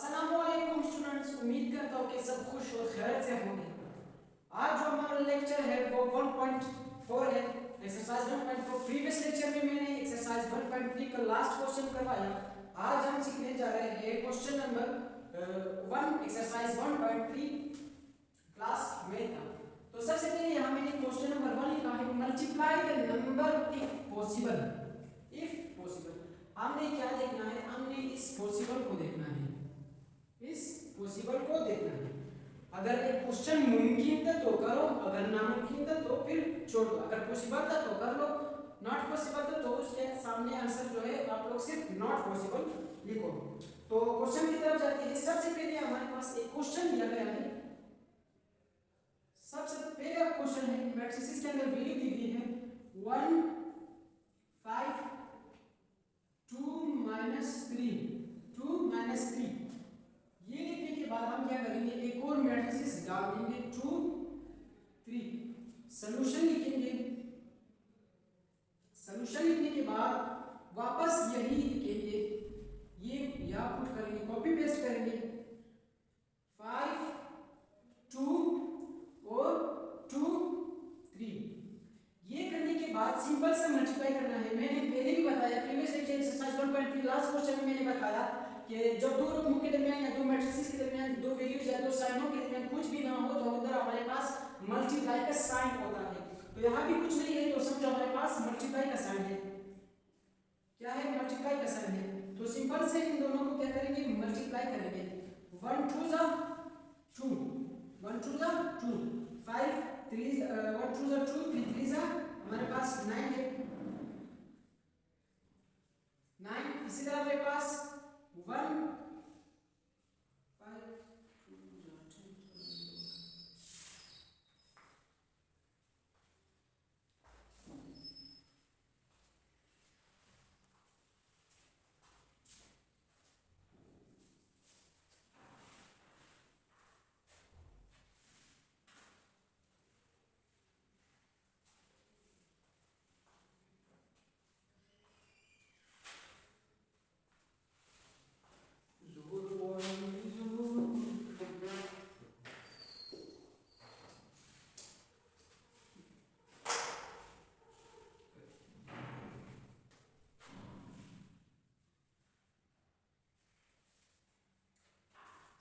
अस्सलामुअलैकुम स्टूडेंट्स, उम्मीद करता हूँ कि सब खुश और खैरियत से होंगे। आज जो हमारा लेक्चर है वो 1.4 है, एक्सरसाइज 1.4। प्रीवियस लेक्चर में मैंने एक्सरसाइज 1.3 का लास्ट क्वेश्चन करवाया। आज हम सीखने जा रहे हैं क्वेश्चन नंबर 1 एक्सरसाइज 1.3 क्लास में था। तो सबसे पहले यहाँ मैंने क्वेश्चन नंबर 1 लिखा है, multiply the number if possible. If possible हमने क्या देखना है, हमने इस पॉसिबल को देखना है, इस पॉसिबल को देखना है। अगर एक क्वेश्चन मुमकिन था तो करो, अगर नामुमकिन था तो फिर छोड़ दो। अगर पॉसिबल था तो कर लो, नॉट पॉसिबल था तो उसके सामने आंसर जो है आप लोग सिर्फ नॉट पॉसिबल लिखो। तो क्वेश्चन की तरफ जाते हैं। सबसे पहले हमारे पास एक क्वेश्चन दिया गया है। सबसे पहला क्वेश्चन है, मैट्रिसेस के अंदर वैल्यू दी गई है 1 5 2 -3 2 -3। ये लिखने के बाद हम क्या करेंगे, एक और मैट्रिसेस डाल देंगे 2 3। सॉल्यूशन लिखेंगे। सॉल्यूशन लिखने के बाद वापस यही लिखेंगे, ये यहां पुट करेंगे, कॉपी पेस्ट करेंगे 5 2 और 2 3। ये करने के बाद सिंपल से मल्टीप्लाई करना है। मैंने पहले भी बताया, previous lecture exercise 1.3 last question में मैंने बताया कि जब दो रकमों के दरमियान या दो मैट्रिसेस के दरमियान, दो वैल्यूज या दो साइनों के दरमियान कुछ भी ना हो तो उधर हमारे पास मल्टीप्लाई का साइन होता है। तो यहाँ भी कुछ नहीं है तो समझो हमारे पास मल्टीप्लाई का साइन है। क्या है? मल्टीप्लाई का साइन है। तो सिंपल से इन दोनों को क्या करेंगे, मल्टीप्लाई करेंगे। 1 2 * 2 1 2 * 2 5 3 1 2 * 2 3 3 हमारे पास 9 है 9। इसी तरह हमारे पास 1 5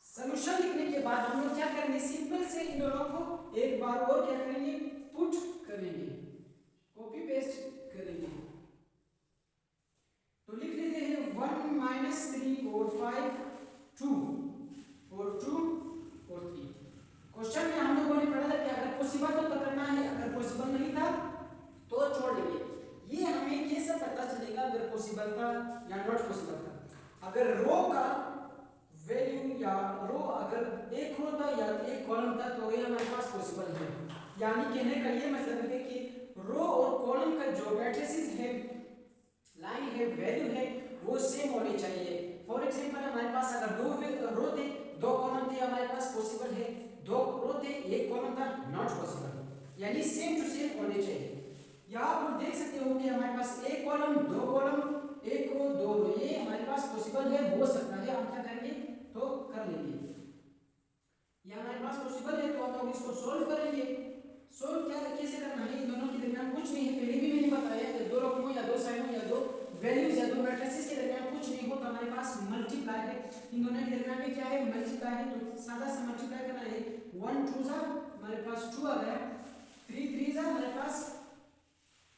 सॉल्यूशन लिखने के बाद हम लोग क्या करेंगे, सिंपल से इन दोनों को एक बार और क्या करेंगे, पुट करेंगे, कॉपी पेस्ट करेंगे। तो लिख लेते हैं 1 - 3 और 5 2 और 2 और 3। क्वेश्चन में हम लोगों ने पढ़ा था कि अगर पॉसिबल तो पकड़ना है, अगर पॉसिबल नहीं था तो छोड़ देंगे। ये हमें कैसे पता चलेगा अगर पॉसिबल था या नॉट पॉसिबल था? अगर रो का वैल्यू या रो अगर एक रो था या एक कॉलम था तो ये हमारे पास पॉसिबल है। यानी कहने का ये मतलब है कि रो और कॉलम का जो मैट्रिसेस है, लाइन है, वैल्यू है, वो सेम होनी चाहिए। फॉर एग्जांपल हमारे पास अगर दो रो थे, दो कॉलम थे, हमारे पास पॉसिबल है। दो रो थे, एक कॉलम था, नॉट पॉसिबल। यानी सेम टू सेम होने चाहिए। यहाँ आप देख सकते हो कि हमारे पास एक कॉलम, दो कॉलम, एक रो, दो रो, ये हमारे पास पॉसिबल है, हो सकता है। हम क्या करेंगे तो कर लेंगे। ये हमारे पास पॉसिबल है तो हम लोग इसको सोल्व करेंगे। सोल्व क्या कैसे करना है, इन दोनों के दरमियान कुछ नहीं है, पहले भी मैंने बताया कि दो रकमों या दो साइनों या दो वैल्यूज या दो मैट्रिसेस के दरमियान कुछ नहीं हो तो हमारे पास मल्टीप्लाई है। इन दोनों के दरमियान में क्या है, मल्टीप्लाई है। तो सादा सा मल्टीप्लाई करना है। 1 2 हमारे पास 2 आ गया, 3 3 हमारे पास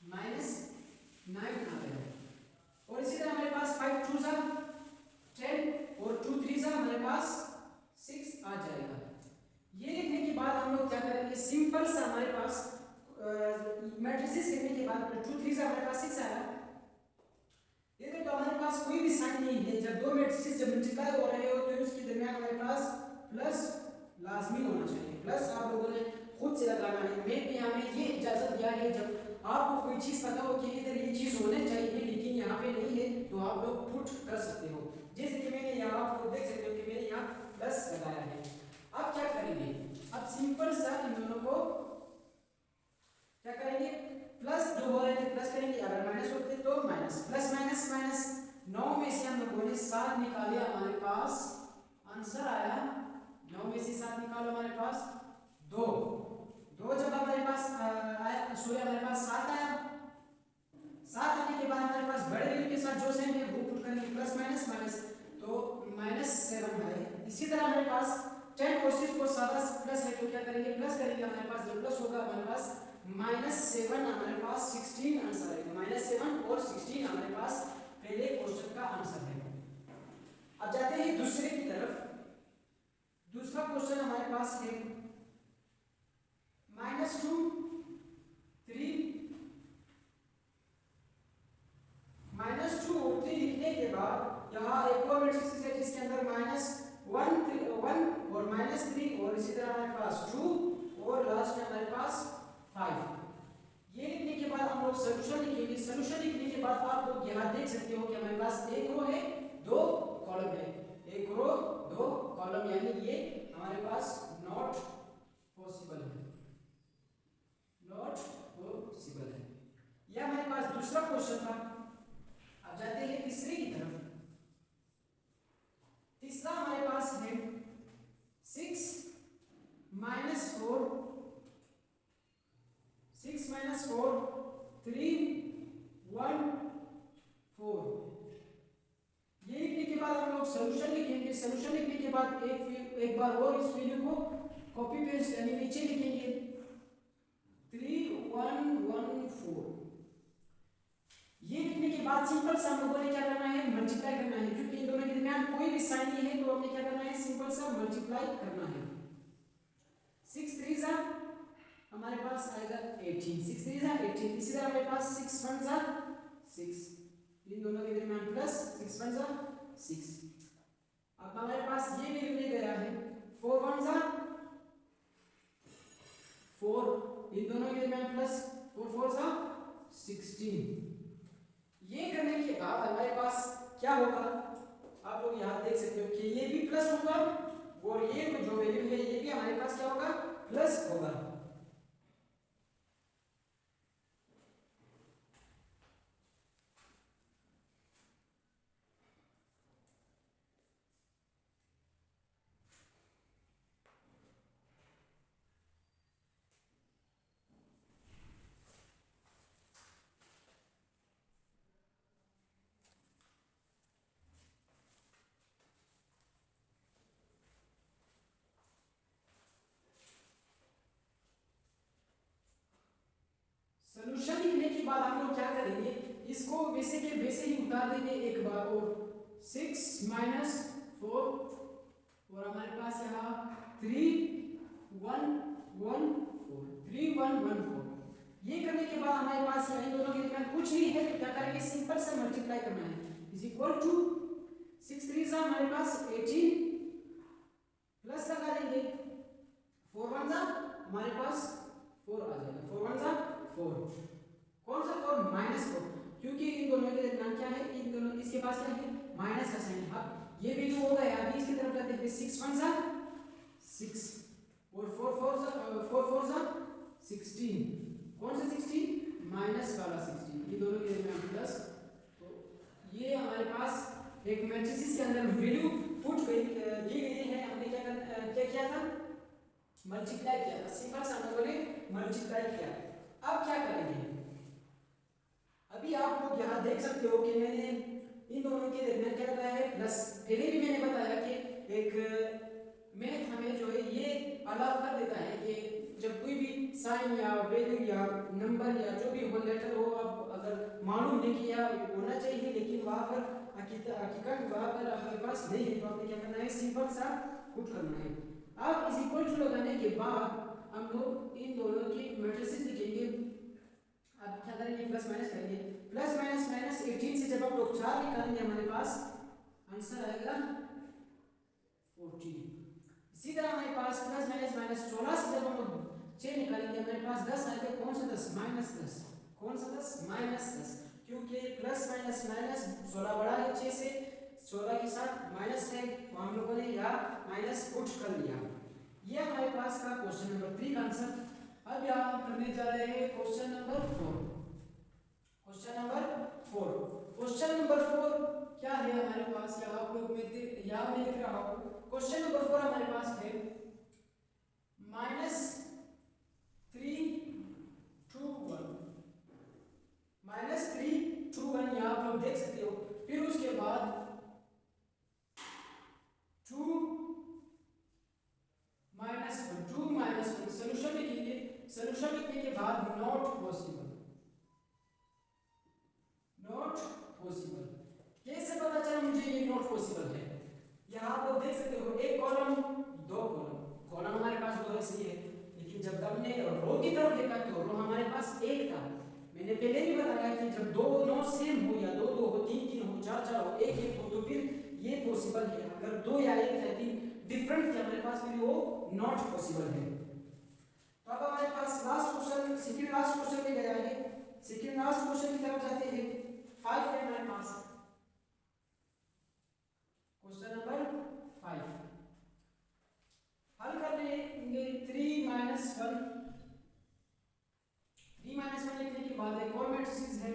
-9 आ गया। और इसी तरह हमारे पास 5 2 10 और 2 3 हमारे पास 6 आ जाएगा। ये लिखने के बाद हम लोग क्या करेंगे, सिंपल सा हमारे पास मैट्रिसेस लिखने के बाद 2 3 हमारे पास 6 आया। इधर तो हमारे पास कोई भी साइन नहीं है। जब दो मैट्रिसेस जब मल्टीप्लाई हो रहे हो तो उसके दरमियान हमारे पास प्लस लाजमी होना चाहिए। प्लस आप लोगों ने खुद से लगाना है। मैं भी हमें ये इजाजत दिया है, जब आपको कोई चीज पता हो कि इधर ये चीज होने चाहिए लेकिन यहाँ पे नहीं है तो आप लोग पुट कर सकते हो। जैसे कि मैंने यहाँ आपको देख सकते हो कि मैंने यहाँ प्लस लगाया है। अब क्या करेंगे, अब सिंपल सा इन दोनों को क्या करेंगे, प्लस जो हो रहे थे प्लस करेंगे, अगर माइनस होते तो माइनस, प्लस माइनस माइनस। 9 में से हम लोगों ने 7 निकाले, हमारे पास पास 10 और 6 को सादा प्लस है तो क्या करेंगे, प्लस करेंगे, हमारे पास जब प्लस होगा हमारे पास -7 हमारे पास 16 आंसर है। -7 और 16 हमारे पास पहले क्वेश्चन का आंसर है। अब जाते हैं दूसरे की तरफ। दूसरा क्वेश्चन हमारे पास है -2 3 -2 और 3 लिखने के बाद यहाँ एक और मैट्रिक्स है जिसके अंदर -1 1 और -3 और इसी तरह हमारे पास 2 और लास्ट में हमारे पास 5। ये लिखने के बाद हम लोग सॉल्यूशन लिखेंगे। सॉल्यूशन लिखने के बाद आप लोग यहाँ देख सकते हो कि हमारे पास एक रो है, दो कॉलम है, एक रो दो कॉलम, यानी ये हमारे पास नॉट पॉसिबल है, नॉट पॉसिबल है। यह हमारे पास दूसरा क्वेश्चन था। अब जाते हैं तीसरे की तरफ। तीसरा हमारे पास है 6 - 4 6 - 4 3 1 4। ये लिखने के बाद हम लोग सॉल्यूशन लिखेंगे। सॉल्यूशन लिखने के बाद एक बार और इस वैल्यू को कॉपी पेस्ट यानी नीचे लिखेंगे 3 1 1 4। ये लिखने के बाद सिंपल सा हम लोगों ने क्या करना है, मल्टीप्लाई करना है, क्योंकि इन दोनों के दरमियान कोई भी साइन नहीं है तो हमें क्या करना है, सिंपल सा मल्टीप्लाई करना है। 6 3 जा हमारे पास आएगा 18, 6 3 जा 18। इसी तरह हमारे पास 6 1 जा 6, इन दोनों के दरमियान प्लस 6 1 जा 6। अब हमारे पास ये वैल्यू ले गया है 4 1 जा 4, इन दोनों के दरमियान प्लस 4 4 जा 16। ये करने के बाद हमारे पास क्या होगा, आप लोग यहाँ देख सकते हो कि ये भी प्लस होगा और ये जो वैल्यू है ये भी हमारे पास क्या होगा, प्लस होगा। सॉल्यूशन लिखने के बाद हम लोग क्या करेंगे, इसको वैसे के वैसे ही उतार देंगे एक बार और 6 - 4 और हमारे पास यहाँ 3 1 1 4 3 1 1 4। ये करने के बाद हमारे पास इन दोनों के दरमियान कुछ नहीं है तो क्या करेंगे, सिंपल से मल्टीप्लाई करना है, इज इक्वल टू 6 3 जा हमारे पास 18 प्लस लगा देंगे 4 1 जा हमारे पास 4 आ जाएगा, 4 1 जा 4। कौन सा 4 -4, क्योंकि इन दोनों के दरमियान क्या है, इन दोनों इसके पास क्या है, माइनस का साइन। अब ये वैल्यू हो गया, अभी इसकी तरफ जाते हैं 6 1 जा 6 और 4 4 जा 16। कौन सा 16, माइनस वाला 16, ये दोनों के दरमियान प्लस। तो ये हमारे पास एक मैट्रिक्स के अंदर वैल्यू पुट दी गई है, हमने क्या किया था, मल्टीप्लाई किया था, सिंपल सा हम लोगों ने मल्टीप्लाई किया। अब क्या करेंगे, अभी आप लोग यहाँ देख सकते हो कि मैंने इन दोनों के दरमियान क्या लगाया है, प्लस। पहले भी मैंने बताया कि एक मैथ हमें जो है ये अलाउ कर देता है कि जब कोई भी साइन या वैल्यू या नंबर या जो भी हो लेटर हो, अब अगर मालूम नहीं किया होना चाहिए लेकिन वहाँ पर हकीकत वहाँ पर आपके पास नहीं है तो आपने क्या करना है, सिंपल सा पुट करना है। अब इस इक्वल टू लगाने के बाद हम लोग इन दोनों की मैट्रिसेस लिखेंगे। अब क्या करेंगे, प्लस माइनस करेंगे, प्लस माइनस माइनस 18 से जब हम लोग 4 निकालेंगे हमारे पास आंसर आएगा 14। इसी तरह हमारे पास प्लस माइनस माइनस 16 से जब हम लोग 6 निकालेंगे हमारे पास 10 आएगा। कौन सा 10, -10, कौन सा 10, -10, क्योंकि प्लस माइनस माइनस 16 बड़ा है 6 से, 16 के साथ माइनस है तो हम लोगों ने यहाँ माइनस पुट कर लिया। ये हमारे पास का क्वेश्चन नंबर 3 का आंसर। अब यहाँ हम करने जा रहे हैं question number 4। Question number 4, question number 4 क्या है हमारे पास, यहाँ आप लोग यहाँ मैं लिख रहा हूँ। क्वेश्चन नंबर 4 हमारे पास है -3 2 1, -3 2 1, यहाँ आप लोग देख सकते हो। फिर उसके बाद 2 सॉल्यूशन लिखने के बाद नॉट पॉसिबल, नॉट पॉसिबल। कैसे पता चला मुझे ये नॉट पॉसिबल है? यहाँ आप लोग देख सकते हो एक कॉलम दो कॉलम, कॉलम हमारे पास दो ऐसे है, लेकिन जब हमने रो की तरफ देखा तो रो हमारे पास एक था। मैंने पहले भी बताया कि जब दो नो सेम हो या दो दो हो, तीन तीन हो, चार चार हो, एक एक हो, तो फिर ये पॉसिबल है। अगर दो या एक या तीन डिफरेंट थे हमारे पास, फिर वो नॉट पॉसिबल है। तो अब हमारे पास last question, second last question में गया है। सेकंड लास्ट क्वेश्चन की तरफ जाते हैं। 5 है हमारे पास, क्वेश्चन नंबर 5 हल कर लेंगे। 3 माइनस 1 लिखने के बाद एक और मैट्रिक्स है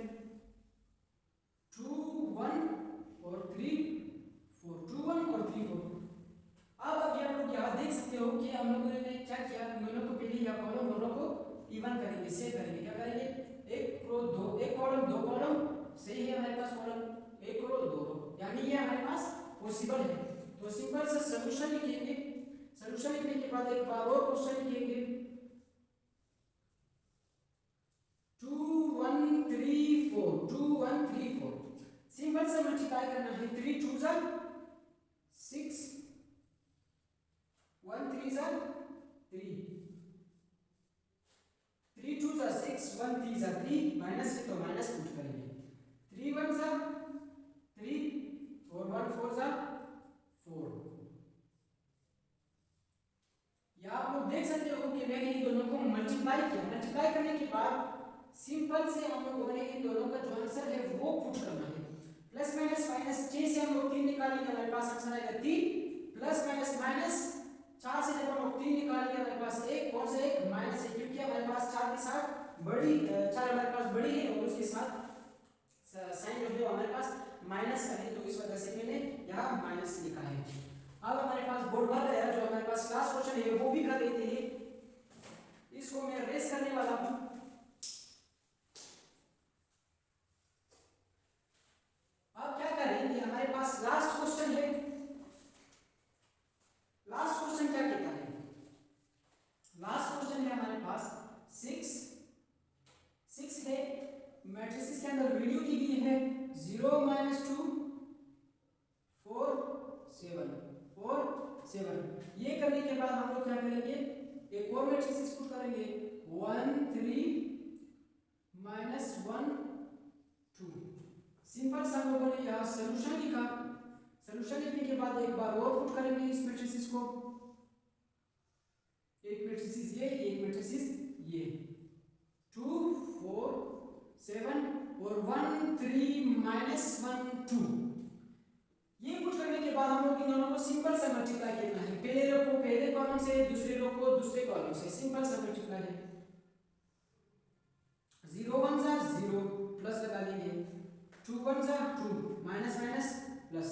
2 1 और 3 4, 2 1 और 3 4। अब अभी आप लोग यहाँ देख सकते हो कि हम लोगों ने क्या किया, दोनों को पहले या कॉलम दोनों को इवन करेंगे, सेव करेंगे। क्या करेंगे? एक रो दो, एक कॉलम दो कॉलम, सही है हमारे पास कॉलम, एक रो दो रो, यानी ये हमारे पास पॉसिबल है। तो सिंपल से सॉल्यूशन लिखेंगे। सॉल्यूशन लिखने के बाद एक बार और क्वेश्चन लिखेंगे 2 1 3 4, 2 1 3 4। सिंपल से मल्टीप्लाई करना है। 3 2 जा 6, 1 3 जा 3, 3 2 जा 6, 1 3 जा 3, माइनस है तो माइनस पुट करेंगे। 3 1 जा 3 और 1 4 जा 4। या आप लोग देख सकते हो कि मैंने इन दोनों को मल्टीप्लाई किया। मल्टीप्लाई करने के बाद सिंपल से हम लोगों ने इन दोनों का जो आंसर है वो पुट करना है। प्लस माइनस माइनस 6 से हम लोग 3 निकालेंगे, हमारे पास आंसर आएगा 3। प्लस माइनस माइनस 4 से जब हम लोग 3 निकालेंगे हमारे पास एक, कौन सा एक? माइनस एक, क्योंकि हमारे पास 4 के साथ बड़ी 4 हमारे पास बड़ी है और उसके साथ साइन जो है हमारे पास माइनस का है, तो इस वजह से मैंने यहाँ माइनस लिखा है। अब हमारे पास बोर्ड भर गया, जो हमारे पास लास्ट क्वेश्चन है वो भी कर लेते हैं। इसको मैं रेस करने वाला हूँ। अब क्या करेंगे, हमारे पास लास्ट क्वेश्चन है। लास्ट क्वेश्चन क्या कहता है? लास्ट क्वेश्चन है हमारे पास 6 है। मैट्रिक्स के अंदर वैल्यू दी गई है 0 -2 4 7 4 7। ये करने के बाद हम लोग क्या करेंगे, एक और मैट्रिक्स पुट करेंगे 1 3 -1 2। सिंपल सा हम लोगों ने यहाँ सॉल्यूशन लिखा। सॉल्यूशन लिखने के बाद एक बार और पुट करेंगे इस मैट्रिक्स को। एक मैट्रिक्स ये, एक मैट्रिक्स ये, 2 4 7 और 1 3 -1 2। ये पुट करने के बाद हम लोग इन दोनों को सिंपल से मल्टीप्लाई करना है। पहले रो को पहले कॉलम से, दूसरे रो को दूसरे कॉलम से, सिंपल से मल्टीप्लाई है। 0 1 जा 0 प्लस लगा लेंगे, 2 1 जा 2 माइनस माइनस प्लस।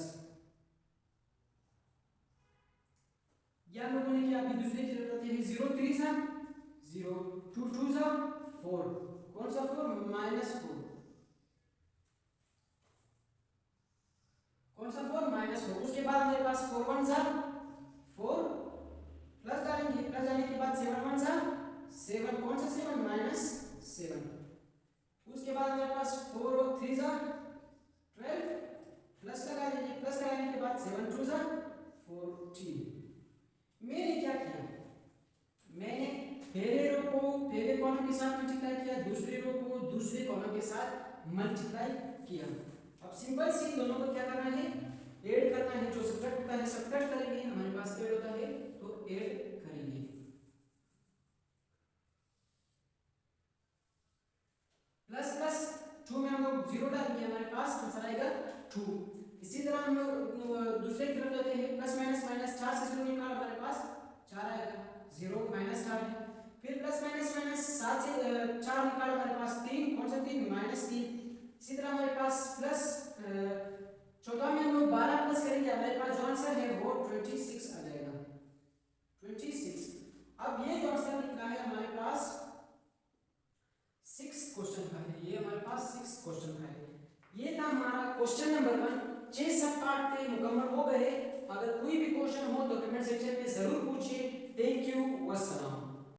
या लोगों ने क्या अभी दूसरे की जरूरत है। 0 3 जा 0, 2 2 जा 4, कौन सा 4? -4, कौन सा 4? -4। उसके बाद हमारे पास 4 1 जा 4 प्लस डालेंगे, प्लस डालने के बाद 7 1 जा 7, कौन सा 7? -7। उसके बाद हमारे पास 4 और 3 जा 12 प्लस लगा देंगे, प्लस लगाने के बाद 7 2 जा 14। मैंने क्या किया, मैंने पहले रो को पहले कॉलम के साथ मल्टीप्लाई किया, दूसरे रो को दूसरे कॉलम के साथ मल्टीप्लाई किया। अब सिंपल सी दोनों को क्या करना है, ऐड करना है। जो सब्ट्रैक्ट होता है सब्ट्रैक्ट करेंगे, हमारे पास ऐड होता है तो ऐड करेंगे। प्लस प्लस 2 में हम लोग 0 डालेंगे, हमारे पास आंसर आएगा 2। इसी तरह हम लोग दूसरे की तरफ जाते हैं। प्लस माइनस माइनस 4 से 0 निकाल, हमारे पास 4 आएगा, 0 -4 है। फिर प्लस माइनस माइनस 7 से 4 निकाल, हमारे पास 3, कौन सा 3? -3। इसी तरह हमारे पास प्लस 14 में हम लोग 12 प्लस करेंगे, हमारे पास जो आंसर है वो 26 आ जाएगा, 26। अब ये जो आंसर निकला है हमारे पास 6 क्वेश्चन का है। ये हमारे पास 6 क्वेश्चन का है। ये था हमारा क्वेश्चन नंबर 1। 6 सब पार्ट थे मुकम्मल हो गए। अगर कोई भी क्वेश्चन हो तो कमेंट सेक्शन में जरूर